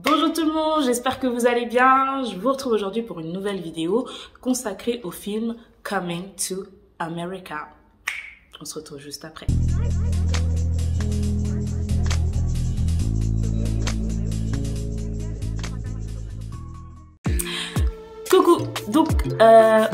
Bonjour tout le monde, j'espère que vous allez bien. Je vous retrouve aujourd'hui pour une nouvelle vidéo consacrée au film Coming to America. On se retrouve juste après. Coucou, donc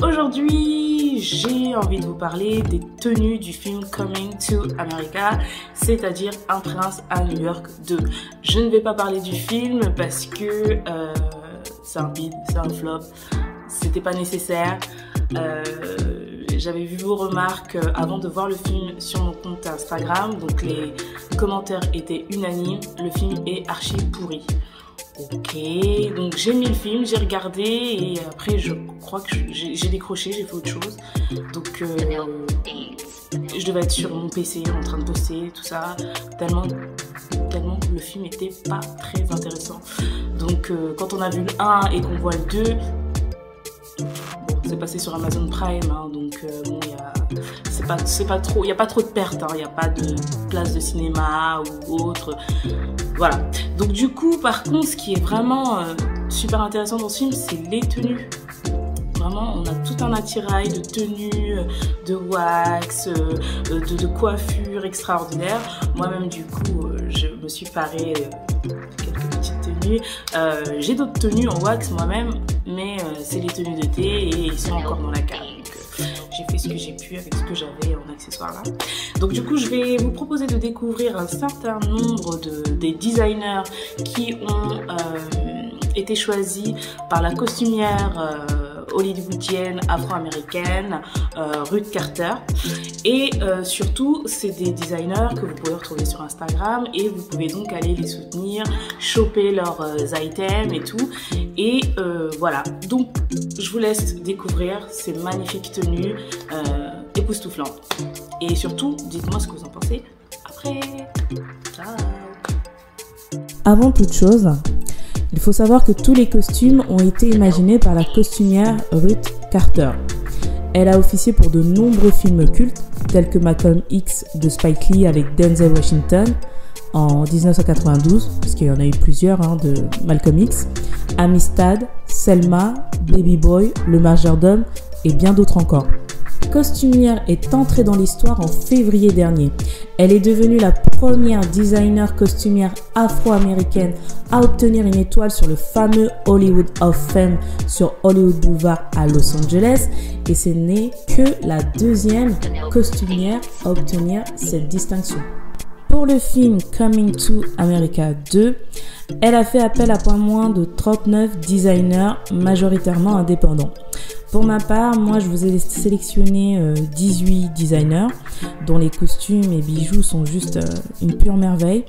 aujourd'hui j'ai envie de vous parler des tenues du film Coming to America, c'est-à-dire Un prince à New York 2. Je ne vais pas parler du film parce que c'est un bide, c'est un flop, c'était pas nécessaire. J'avais vu vos remarques avant de voir le film sur mon compte Instagram, donc les commentaires étaient unanimes, le film est archi pourri. Ok, donc j'ai mis le film, j'ai regardé et après je crois que j'ai décroché, j'ai fait autre chose. Donc je devais être sur mon PC en train de bosser, tout ça, tellement que le film était pas très intéressant. Donc quand on a vu le 1 et qu'on voit le 2, bon, c'est passé sur Amazon Prime, hein, donc bon, c'est pas trop, il n'y a pas trop de pertes, hein, il n'y a pas de place de cinéma ou autre. Voilà. Donc du coup, par contre, ce qui est vraiment super intéressant dans ce film, c'est les tenues. Vraiment, on a tout un attirail de tenues, de wax, de coiffure extraordinaire. Moi-même, du coup, je me suis parée quelques petites tenues. J'ai d'autres tenues en wax moi-même, mais c'est les tenues d'été et ils sont encore dans la cave. J'ai fait ce que j'ai pu avec ce que j'avais en accessoires là. Donc du coup, je vais vous proposer de découvrir un certain nombre des designers qui ont été choisis par la costumière hollywoodienne afro-américaine Ruth Carter. Et surtout, c'est des designers que vous pouvez retrouver sur Instagram et vous pouvez donc aller les soutenir, choper leurs items et tout. Et voilà, donc je vous laisse découvrir ces magnifiques tenues époustouflantes. Et surtout, dites-moi ce que vous en pensez après. Ciao. Avant toute chose, il faut savoir que tous les costumes ont été imaginés par la costumière Ruth Carter. Elle a officié pour de nombreux films cultes, tels que Malcolm X de Spike Lee avec Denzel Washington en 1992, parce qu'il y en a eu plusieurs de Malcolm X, Amistad, Selma, Baby Boy, Le Majordome et bien d'autres encore. Costumière est entrée dans l'histoire en février dernier. Elle est devenue la première designer costumière afro-américaine à obtenir une étoile sur le fameux Hollywood of Fame sur Hollywood Boulevard à Los Angeles et ce n'est que la deuxième costumière à obtenir cette distinction. Pour le film Coming to America 2, elle a fait appel à pas moins de 39 designers majoritairement indépendants. Pour ma part, moi je vous ai sélectionné 18 designers dont les costumes et bijoux sont juste une pure merveille.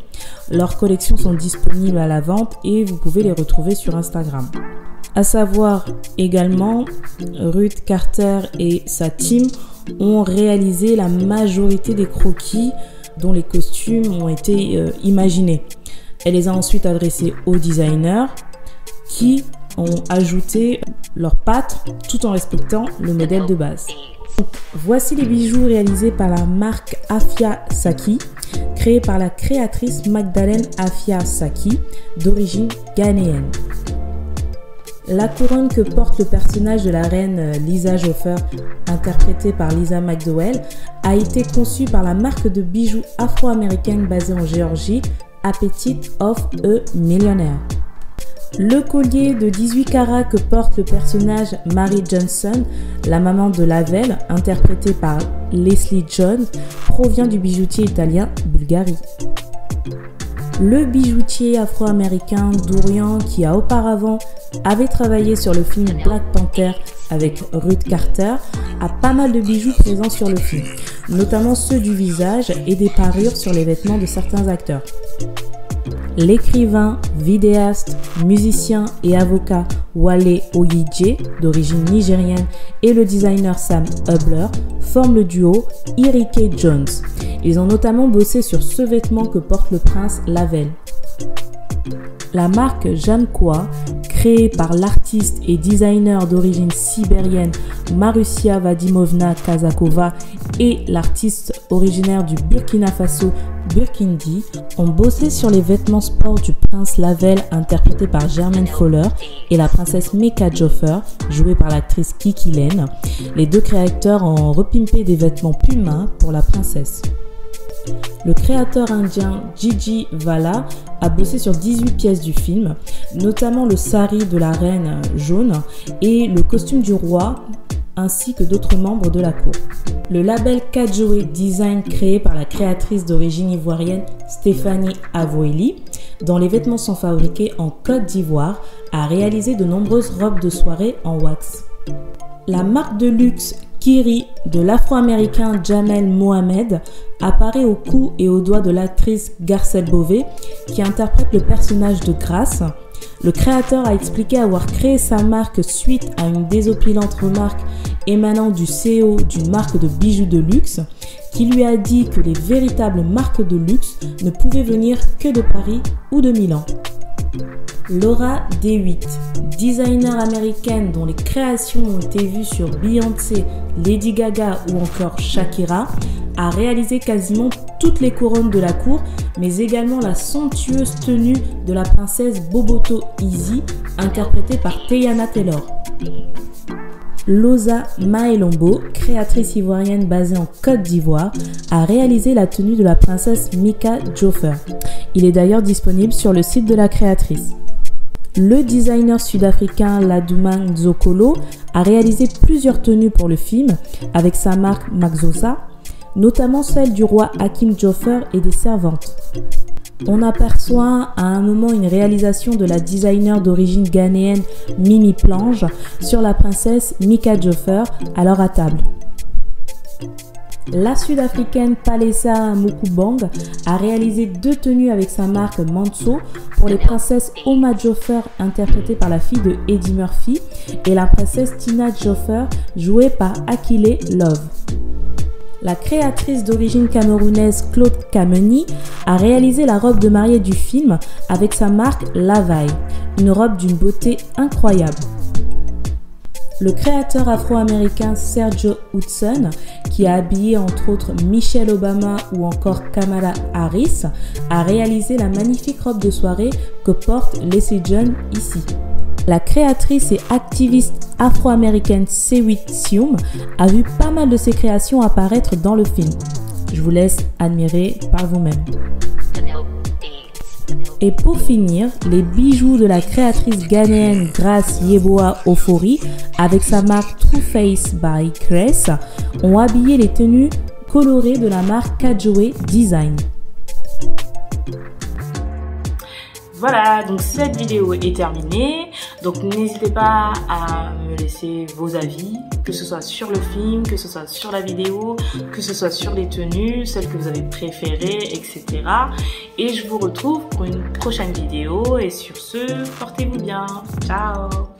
Leurs collections sont disponibles à la vente et vous pouvez les retrouver sur Instagram. À savoir également, Ruth Carter et sa team ont réalisé la majorité des croquis dont les costumes ont été imaginés. Elle les a ensuite adressés aux designers qui ont ajouté leurs pattes tout en respectant le modèle de base. Donc, voici les bijoux réalisés par la marque Afia Saki, créée par la créatrice Magdalene Afia Saki, d'origine ghanéenne. La couronne que porte le personnage de la reine Lisa Joffer, interprétée par Lisa McDowell, a été conçue par la marque de bijoux afro-américaine basée en Géorgie, Appetite of a Millionaire. Le collier de 18 carats que porte le personnage Mary Johnson, la maman de Lavelle, interprétée par Leslie John, provient du bijoutier italien Bulgari. Le bijoutier afro-américain Dorian, qui auparavant avait travaillé sur le film Black Panther avec Ruth Carter, a pas mal de bijoux présents sur le film, notamment ceux du visage et des parures sur les vêtements de certains acteurs. L'écrivain, vidéaste, musicien et avocat Wale Oyije, d'origine nigérienne, et le designer Sam Hubler forment le duo Irike Jones. Ils ont notamment bossé sur ce vêtement que porte le prince Lavelle. La marque Jankoa, créée par l'artiste et designer d'origine sibérienne Marusia Vadimovna Kazakova et l'artiste originaire du Burkina Faso, Burkindi, ont bossé sur les vêtements sport du prince Lavelle, interprété par Jermaine Fowler, et la princesse Meka Joffer, jouée par l'actrice Kiki Lane. Les deux créateurs ont repimpé des vêtements Puma pour la princesse. Le créateur indien Gigi Vala a bossé sur 18 pièces du film, notamment le sari de la reine jaune et le costume du roi, ainsi que d'autres membres de la cour. Le label Kadjoé Design, créé par la créatrice d'origine ivoirienne Stéphanie Avoeli, dont les vêtements sont fabriqués en Côte d'Ivoire, a réalisé de nombreuses robes de soirée en wax. La marque de luxe Kiri de l'afro-américain Jamel Mohamed apparaît au cou et au doigt de l'actrice Garcelle Beauvais, qui interprète le personnage de Grace. Le créateur a expliqué avoir créé sa marque suite à une désopilante remarque émanant du CEO d'une marque de bijoux de luxe, qui lui a dit que les véritables marques de luxe ne pouvaient venir que de Paris ou de Milan. Laura DeWitt, designer américaine dont les créations ont été vues sur Beyoncé, Lady Gaga ou encore Shakira, a réalisé quasiment toutes les couronnes de la cour, mais également la somptueuse tenue de la princesse Boboto Easy, interprétée par Teyana Taylor. Loza Maelombo, créatrice ivoirienne basée en Côte d'Ivoire, a réalisé la tenue de la princesse Meka Joffer. Il est d'ailleurs disponible sur le site de la créatrice. Le designer sud-africain Laduma Nzokolo a réalisé plusieurs tenues pour le film avec sa marque Maxosa, notamment celle du roi Hakim Joffer et des servantes. On aperçoit à un moment une réalisation de la designer d'origine ghanéenne Mimi Plange sur la princesse Meka Joffer, alors à table. La sud-africaine Palesa Mukubang a réalisé 2 tenues avec sa marque Manso pour les princesses Oma Joffer, interprétée par la fille de Eddie Murphy, et la princesse Tina Joffer, jouée par Akile Love. La créatrice d'origine camerounaise Claude Kameni a réalisé la robe de mariée du film avec sa marque Lavaille, une robe d'une beauté incroyable. Le créateur afro-américain Sergio Hudson, qui a habillé entre autres Michelle Obama ou encore Kamala Harris, a réalisé la magnifique robe de soirée que porte Leslie John ici. La créatrice et activiste afro-américaine Sewit Sium a vu pas mal de ses créations apparaître dans le film. Je vous laisse admirer par vous-même. Et pour finir, les bijoux de la créatrice ghanéenne Grace Yeboah Ofori avec sa marque True Face by Grace ont habillé les tenues colorées de la marque Kadjoé Design. Voilà, donc cette vidéo est terminée. Donc n'hésitez pas à me laisser vos avis, que ce soit sur le film, que ce soit sur la vidéo, que ce soit sur les tenues, celles que vous avez préférées, etc. Et je vous retrouve pour une prochaine vidéo. Et sur ce, portez-vous bien. Ciao!